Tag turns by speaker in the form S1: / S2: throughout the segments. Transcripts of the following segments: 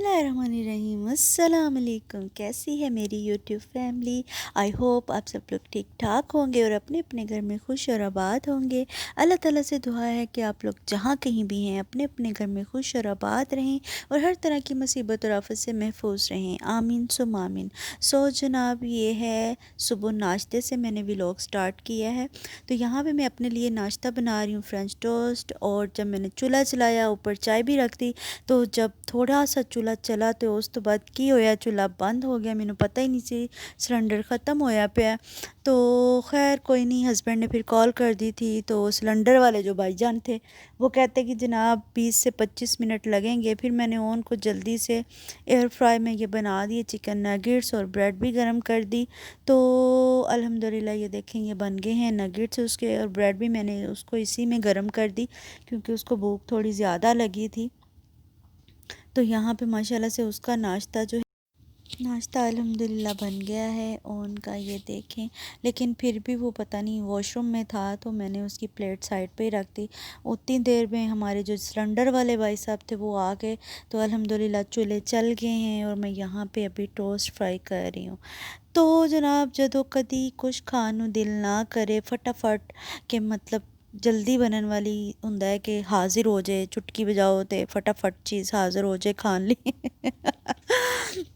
S1: बिस्मिल्लाहिर्रहमानिर्रहीम। अस्सलाम वालेकुम। कैसी है मेरी यूट्यूब फैमिली? आई होप आप सब लोग ठीक ठाक होंगे और अपने अपने घर में खुश और आबाद होंगे। अल्लाह ताला से दुआ है कि आप लोग जहाँ कहीं भी हैं अपने अपने घर में खुश और आबाद रहें और हर तरह की मुसीबत और आफत से महफूज रहें। आमीन सुम आमीन। सो जनाब, ये है सुबह नाश्ते से मैंने व्लॉग स्टार्ट किया है। तो यहाँ पे मैं अपने लिए नाश्ता बना रही हूँ, फ्रेंच टोस्ट। और जब मैंने चूल्हा चलाया, ऊपर चाय भी रख दी, तो जब थोड़ा सा चूल्हा चला तो उस तो बाद की होया चूल्हा बंद हो गया। मैंने पता ही नहीं सी सिलेंडर ख़त्म होया पे। तो खैर कोई नहीं, हस्बैंड ने फिर कॉल कर दी थी। तो सिलेंडर वाले जो भाईजान थे वो कहते कि जनाब 20 से 25 मिनट लगेंगे। फिर मैंने ओवन को जल्दी से एयर फ्राई में ये बना दिए चिकन नगेट्स और ब्रेड भी गर्म कर दी। तो अल्हम्दुलिल्लाह ये देखें ये बन गए हैं नगेट्स उसके, और ब्रेड भी मैंने उसको इसी में गर्म कर दी क्योंकि उसको भूख थोड़ी ज़्यादा लगी थी। तो यहाँ पे माशाल्लाह से उसका नाश्ता जो है, नाश्ता अल्हम्दुलिल्लाह बन गया है उनका, ये देखें। लेकिन फिर भी वो पता नहीं वॉशरूम में था तो मैंने उसकी प्लेट साइड पे ही रख दी। उतनी देर में हमारे जो सिलेंडर वाले भाई साहब थे वो आ गए। तो अल्हम्दुलिल्लाह चूल्हे चल गए हैं और मैं यहाँ पे अभी टोस्ट फ्राई कर रही हूँ। तो जनाब जदों कदी कुछ खान नूं दिल ना करे फटाफट के मतलब जल्दी बनन वाली हुंदा है कि हाजिर हो जाए, चुटकी बजाओ तो फटाफट चीज़ हाजिर हो जाए खान ली।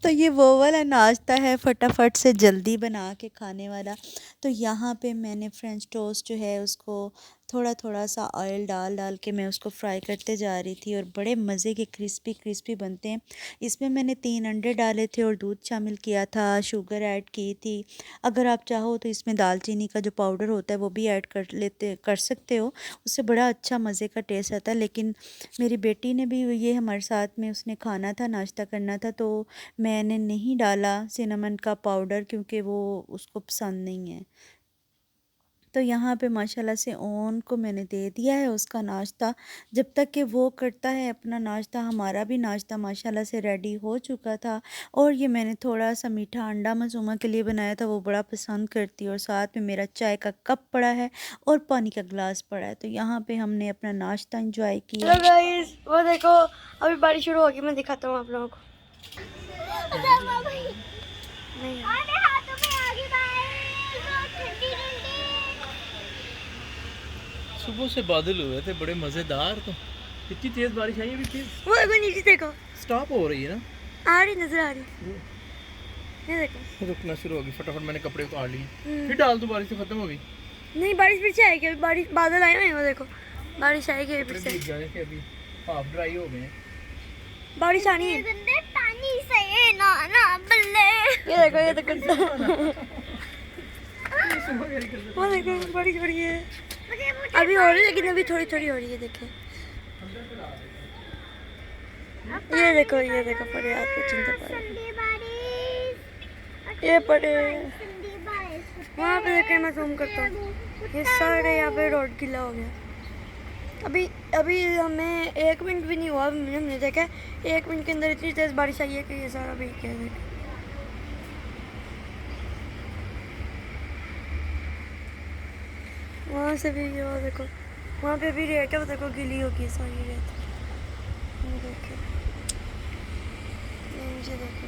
S1: तो ये वो वाला नाश्ता है फटाफट से जल्दी बना के खाने वाला। तो यहाँ पे मैंने फ्रेंच टोस्ट जो है उसको थोड़ा थोड़ा सा ऑयल डाल डाल के मैं उसको फ्राई करते जा रही थी और बड़े मज़े के क्रिस्पी क्रिस्पी बनते हैं। इसमें मैंने 3 अंडे डाले थे और दूध शामिल किया था, शुगर ऐड की थी। अगर आप चाहो तो इसमें दालचीनी का जो पाउडर होता है वो भी ऐड कर सकते हो, उससे बड़ा अच्छा मज़े का टेस्ट आता है। लेकिन मेरी बेटी ने भी ये हमारे साथ में उसने खाना था, नाश्ता करना था, तो मैंने नहीं डाला सिनेमन का पाउडर क्योंकि वो उसको पसंद नहीं है। तो यहाँ पे माशाल्लाह से ओन को मैंने दे दिया है उसका नाश्ता। जब तक कि वो करता है अपना नाश्ता, हमारा भी नाश्ता माशाल्लाह से रेडी हो चुका था। और ये मैंने थोड़ा सा मीठा अंडा मसूमा के लिए बनाया था, वो बड़ा पसंद करती है। और साथ में मेरा चाय का कप पड़ा है और पानी का गिलास पड़ा है। तो यहाँ पे हमने अपना नाश्ता इंजॉय किया।
S2: हेलो गाइस, वो देखो अभी बारिश शुरू होगी, मैं दिखाता हूँ आप लोगों को। नहीं।
S3: सुबह से बादल हुए थे बड़े मज़ेदार। तो इतनी तेज़ बारिश आई अभी तेज़
S2: वो देखो नीचे देखो,
S3: स्टॉप हो रही है ना,
S2: आ रही नजर आ रही। ये देखो
S3: रुकना शुरू होगी। फटाफट मैंने कपड़े उतार लिए, फिर डाल दो, बारिश तो ख़त्म हो गई।
S2: नहीं, बारिश फिर से आएगी। अभी बारिश बादल आए ना, वो देखो बारिश आएगी अभी फिर
S3: कपड़े
S2: से।
S3: भीग जाने थे, अभी हाफ ड्राई हो गए हैं।
S2: बारिश आनी है। पानी से ना ना बल्ले। ये देखो ये देखो वो देखो बारिश हो रही है। अभी हो रही है लेकिन अभी थोड़ी थोड़ी हो रही है। देखिए ये देखो पड़े हाथ पे चिंता पड़े, ये पड़े वहाँ पे। देखे मैं जूम करता हूँ, ये सारे यहाँ पे रोड गीला हो गया। अभी अभी हमें 1 मिनट भी नहीं हुआ, हमने देखा 1 मिनट के अंदर इतनी तेज़ बारिश आई है कि ये सारा भीग गया। देखे वहाँ से भी, वो देखो वहाँ पे भी रेत है, वो देखो गीली होगी सारी रेत। देखे नीचे देखो,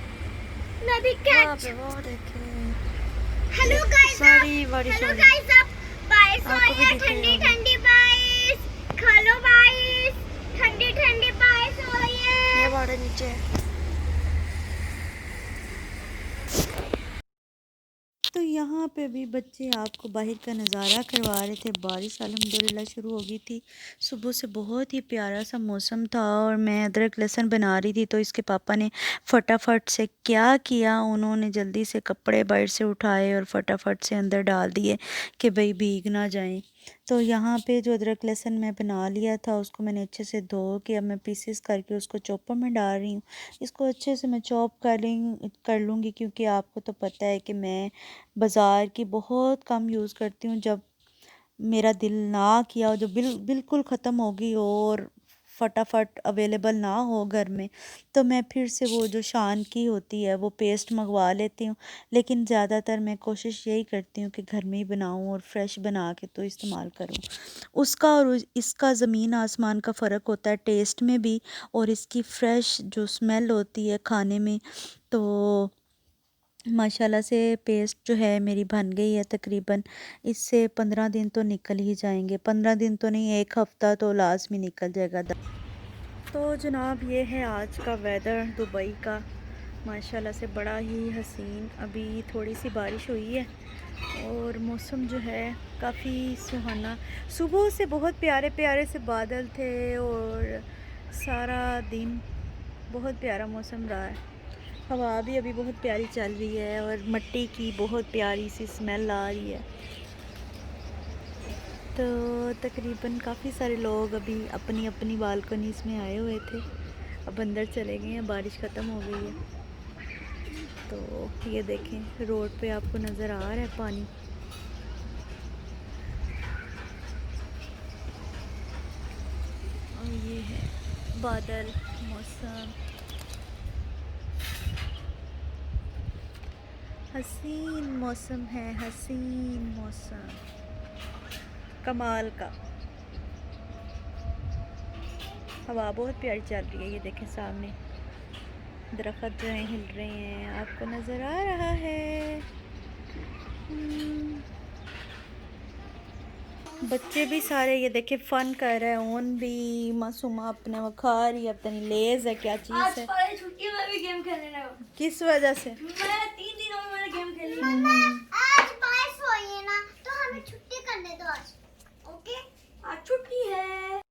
S2: मैं भी वहाँ पे वो देखे। हेलो गाइस, सारी बारिश हो रही है। बारिश हो रही है, ठंडी ठंडी बारिश। खा लो बारिश, ठंडी ठंडी बारिश हो रही है। ये बाड़े नीचे है।
S1: तो यहाँ पे भी बच्चे आपको बाहर का नज़ारा करवा रहे थे। बारिश अल्हम्दुलिल्लाह शुरू हो गई थी। सुबह से बहुत ही प्यारा सा मौसम था और मैं अदरक लहसुन बना रही थी। तो इसके पापा ने फटाफट से क्या किया, उन्होंने जल्दी से कपड़े बाहर से उठाए और फटाफट से अंदर डाल दिए कि भाई भीग ना जाएं। तो यहाँ पे जो अदरक लहसुन मैं बना लिया था उसको मैंने अच्छे से धो के अब मैं पीसेस करके उसको चॉपर में डाल रही हूँ। इसको अच्छे से मैं चॉप कर लूँगी क्योंकि आपको तो पता है कि मैं बाज़ार की बहुत कम यूज़ करती हूँ। जब मेरा दिल ना किया हो, जो बिल्कुल ख़त्म हो गई हो और फटाफट अवेलेबल ना हो घर में, तो मैं फिर से वो जो शान की होती है वो पेस्ट मंगवा लेती हूँ। लेकिन ज़्यादातर मैं कोशिश यही करती हूँ कि घर में ही बनाऊँ और फ्रेश बना के तो इस्तेमाल करूँ। उसका और इसका ज़मीन आसमान का फ़र्क होता है टेस्ट में भी, और इसकी फ़्रेश जो स्मेल होती है खाने में। तो माशाल्लाह से पेस्ट जो है मेरी बन गई है तकरीबन। इससे 15 दिन तो निकल ही जाएंगे, 15 दिन तो नहीं, 1 हफ़्ता तो लाजमी निकल जाएगा। तो जनाब ये है आज का वेदर दुबई का, माशाल्लाह से बड़ा ही हसीन। अभी थोड़ी सी बारिश हुई है और मौसम जो है काफ़ी सुहाना। सुबह से बहुत प्यारे प्यारे से बादल थे और सारा दिन बहुत प्यारा मौसम रहा है। हवा भी अभी बहुत प्यारी चल रही है और मिट्टी की बहुत प्यारी सी स्मेल आ रही है। तो तकरीबन काफ़ी सारे लोग अभी अपनी अपनी बालकनीज़ में आए हुए थे, अब अंदर चले गए हैं, बारिश ख़त्म हो गई है। तो ये देखें रोड पे आपको नज़र आ रहा है पानी। और ये है बादल, मौसम हसीन मौसम है, हसीन मौसम कमाल का। हवा बहुत प्यारी चल रही है, ये देखें सामने दरख्त जो हैं हिल रहे हैं, आपको नज़र आ रहा है। बच्चे भी सारे ये देखे फन कर रहे हैं। ओन भी मासूमा अपने वो खा रही है, अपनी लेज है क्या चीज़ है।
S2: आज छुट्टी में भी गेम खेलने लगा।
S1: किस वजह से?
S2: मैं 3 दिनों में मैंने गेम खेली। आज बारिश हुई है ना, तो हमें छुट्टी करने दो आज। ओके, आज छुट्टी है।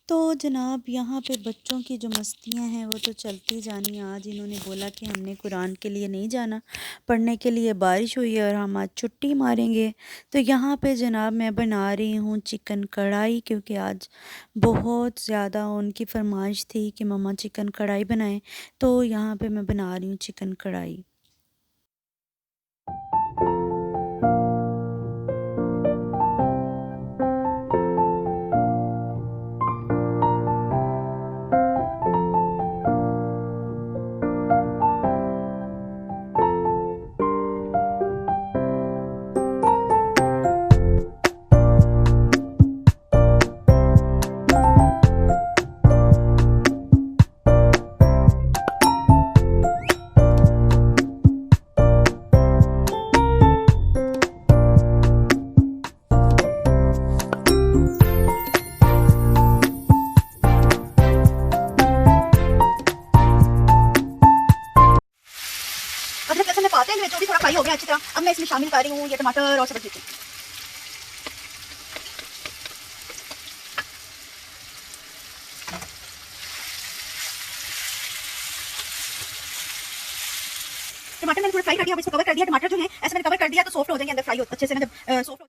S1: तो जनाब यहाँ पे बच्चों की जो मस्तियाँ हैं वो तो चलती जानी। आज इन्होंने बोला कि हमने कुरान के लिए नहीं जाना पढ़ने के लिए, बारिश हुई है और हम आज छुट्टी मारेंगे। तो यहाँ पे जनाब मैं बना रही हूँ चिकन कढ़ाई, क्योंकि आज बहुत ज़्यादा उनकी फरमाइश थी कि मम्मा चिकन कढ़ाई बनाएं। तो यहाँ पे मैं बना रही हूँ चिकन कढ़ाई। अदरक लहसुन में पाते हैं, जो भी थोड़ा फ्राई हो गया अच्छी तरह। अब मैं इसमें शामिल कर रही हूँ ये टमाटर और सब्जी। टमाटर मैंने थोड़ा फ्राई कर दिया, अब इसको कवर कर दिया। टमाटर जो है ऐसे मैंने कवर कर दिया तो सॉफ्ट हो जाएंगे, अंदर फ्राई हो अच्छे से, मतलब सॉफ्ट।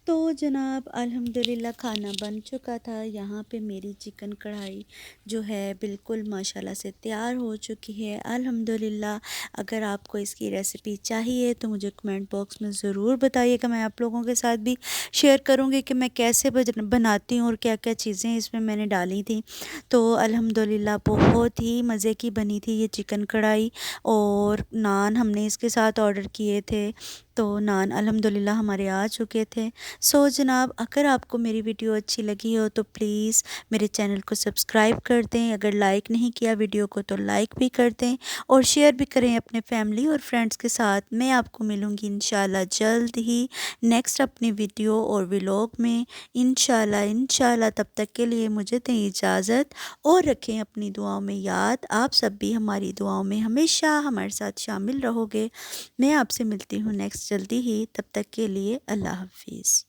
S1: तो जनाब अल्हम्दुलिल्लाह खाना बन चुका था। यहाँ पे मेरी चिकन कढ़ाई जो है बिल्कुल माशाल्लाह से तैयार हो चुकी है अल्हम्दुलिल्लाह। अगर आपको इसकी रेसिपी चाहिए तो मुझे कमेंट बॉक्स में ज़रूर बताइएगा, मैं आप लोगों के साथ भी शेयर करूँगी कि मैं कैसे बनाती हूँ और क्या क्या चीज़ें इसमें मैंने डाली थी। तो अल्हम्दुलिल्लाह बहुत ही मज़े की बनी थी ये चिकन कढ़ाई। और नान हमने इसके साथ ऑर्डर किए थे, तो नान अल्हम्दुलिल्लाह हमारे आ चुके थे। सो जनाब अगर आपको मेरी वीडियो अच्छी लगी हो तो प्लीज़ मेरे चैनल को सब्सक्राइब कर दें। अगर लाइक नहीं किया वीडियो को तो लाइक भी कर दें और शेयर भी करें अपने फैमिली और फ्रेंड्स के साथ। मैं आपको मिलूँगी इंशाल्लाह जल्द ही नेक्स्ट अपनी वीडियो और व्लॉग में इंशाल्लाह। तब तक के लिए मुझे दें इजाज़त और रखें अपनी दुआओं में याद। आप सब भी हमारी दुआओं में हमेशा हमारे साथ शामिल रहोगे। मैं आपसे मिलती हूँ नेक्स्ट जल्दी ही, तब तक के लिए अल्लाह हाफिज़।